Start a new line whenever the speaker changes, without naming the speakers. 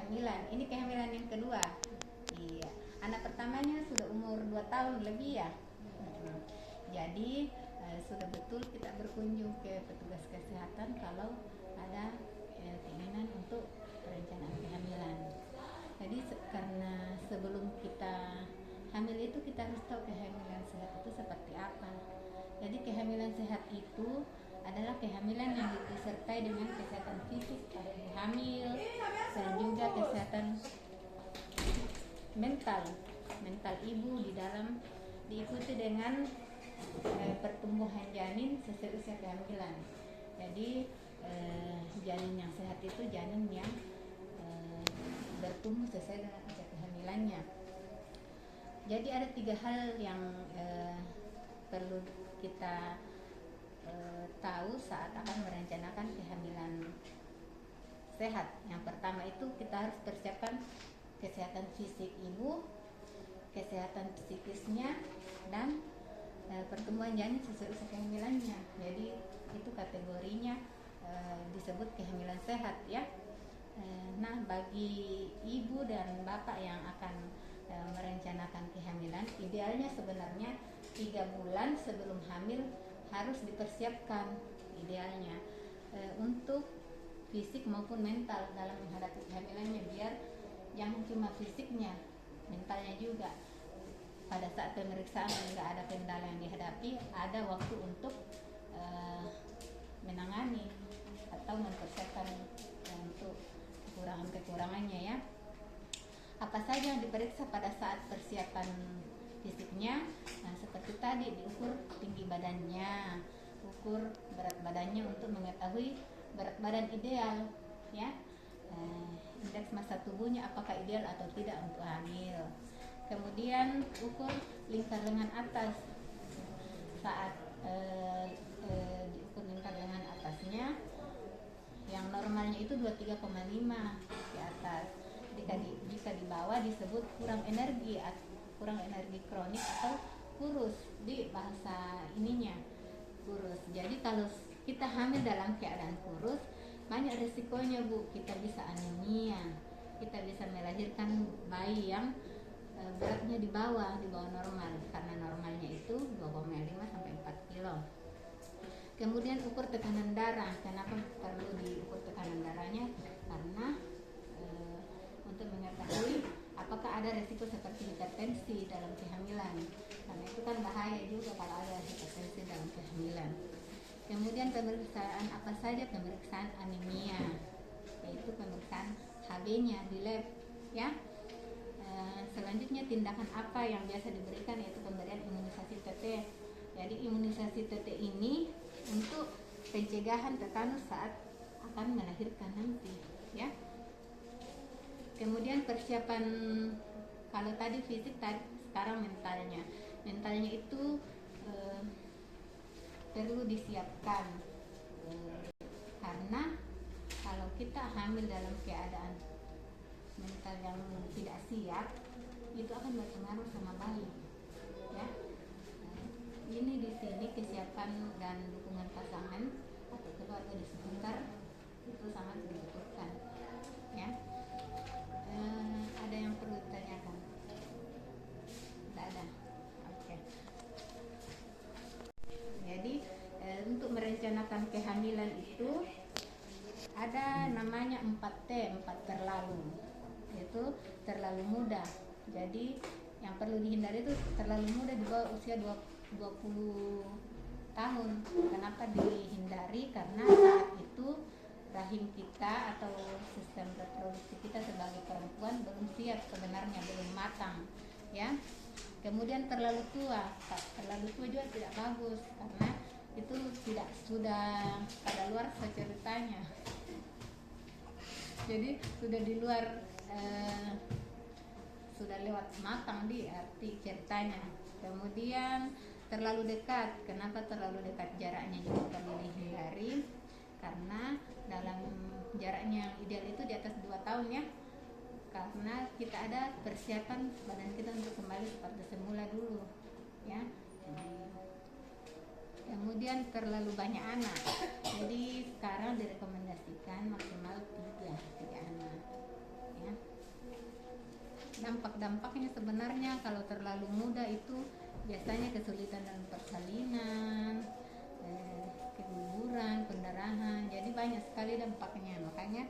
kehamilan. Ini kehamilan yang kedua. Iya. Anak pertamanya sudah umur 2 tahun lebih ya. Jadi sudah betul kita berkunjung ke petugas kesehatan kalau ada keinginan untuk perencanaan kehamilan. Jadi karena sebelum kita hamil itu kita harus tahu kehamilan sehat itu seperti apa. Jadi kehamilan sehat itu adalah kehamilan yang disertai dengan kesehatan fisik pada ibu hamil dan juga kesehatan mental ibu di dalam, diikuti dengan pertumbuhan janin sesuai usia kehamilan. Jadi janin yang sehat itu janin yang bertumbuh sesuai dengan usia kehamilannya. Jadi ada 3 hal yang perlu kita tahu saat akan merencanakan kehamilan sehat. Yang pertama itu kita harus persiapkan kesehatan fisik ibu, kesehatan psikisnya, dan pertumbuhan janin sesuai usia kehamilannya. Jadi itu kategorinya disebut kehamilan sehat ya. Nah, bagi ibu dan bapak yang akan merencanakan kehamilan, idealnya sebenarnya 3 bulan sebelum hamil harus dipersiapkan idealnya untuk fisik maupun mental dalam menghadapi kehamilannya, biar jangan cuma fisiknya, mentalnya juga. Pada saat pemeriksaan nggak ada kendala yang dihadapi, ada waktu untuk menangani atau mempersiapkan untuk kekurangannya ya. Apa saja yang diperiksa pada saat persiapan fisiknya? Nah, seperti tadi diukur tinggi badannya, ukur berat badannya untuk mengetahui berat badan ideal ya. Indeks massa tubuhnya apakah ideal atau tidak untuk hamil. Kemudian ukur lingkar lengan atas. Saat diukur lingkar lengan atasnya, yang normalnya itu 23,5 di atas. Jika di bawah disebut kurang energi kronik atau kurus, di bahasa ininya kurus. Jadi kalau kita hamil dalam keadaan kurus, banyak resikonya Bu. Kita bisa anemia, kita bisa melahirkan bayi yang beratnya di bawah normal, karena normalnya itu 2,5 sampai 4 kilo. Kemudian ukur tekanan darah. Kenapa perlu diukur tekanan darahnya? Karena untuk mengetahui apakah ada resiko seperti hipertensi dalam kehamilan. Karena itu kan bahaya juga kalau ada hipertensi dalam kehamilan. Kemudian pemeriksaan apa saja? Pemeriksaan anemia, yaitu pemeriksaan HB-nya di lab ya. Selanjutnya tindakan apa yang biasa diberikan, yaitu pemberian imunisasi TT. Jadi imunisasi TT ini untuk pencegahan tetanus saat akan melahirkan nanti ya. Kemudian persiapan, kalau tadi fisik, sekarang mentalnya itu perlu disiapkan karena kalau kita hamil dalam keadaan mental yang tidak siap, itu akan berpengaruh sama bayi ya. Ini di sini kesiapan dan dukungan pasangan atau keluarga di sekitar itu sangat dibutuhkan ya. Ada yang perlu ditanyakan? Tidak ada. Oke. Jadi untuk merencanakan kehamilan itu ada namanya 4T, 4 terlalu. Itu terlalu muda. Jadi yang perlu dihindari itu terlalu muda di bawah usia 20 tahun. Kenapa dihindari? Karena saat itu rahim kita atau sistem reproduksi kita sebagai perempuan belum siap sebenarnya, belum matang ya. Kemudian terlalu tua juga tidak bagus karena itu tidak sudah pada luar ceritanya. Jadi sudah di luar sudah lewat matang di arti ceritanya. Kemudian terlalu dekat. Kenapa terlalu dekat? Jaraknya juga perlu dihindari karena dalam jaraknya yang ideal itu di atas 2 tahun ya. Karena kita ada persiapan badan kita untuk kembali seperti semula dulu ya. Kemudian terlalu banyak anak. Jadi sekarang direkomendasikan maksimal 3 anak ya. dampak-dampaknya sebenarnya kalau terlalu muda itu biasanya kesulitan dalam persalinan, keguguran, pendarahan, jadi banyak sekali dampaknya. Makanya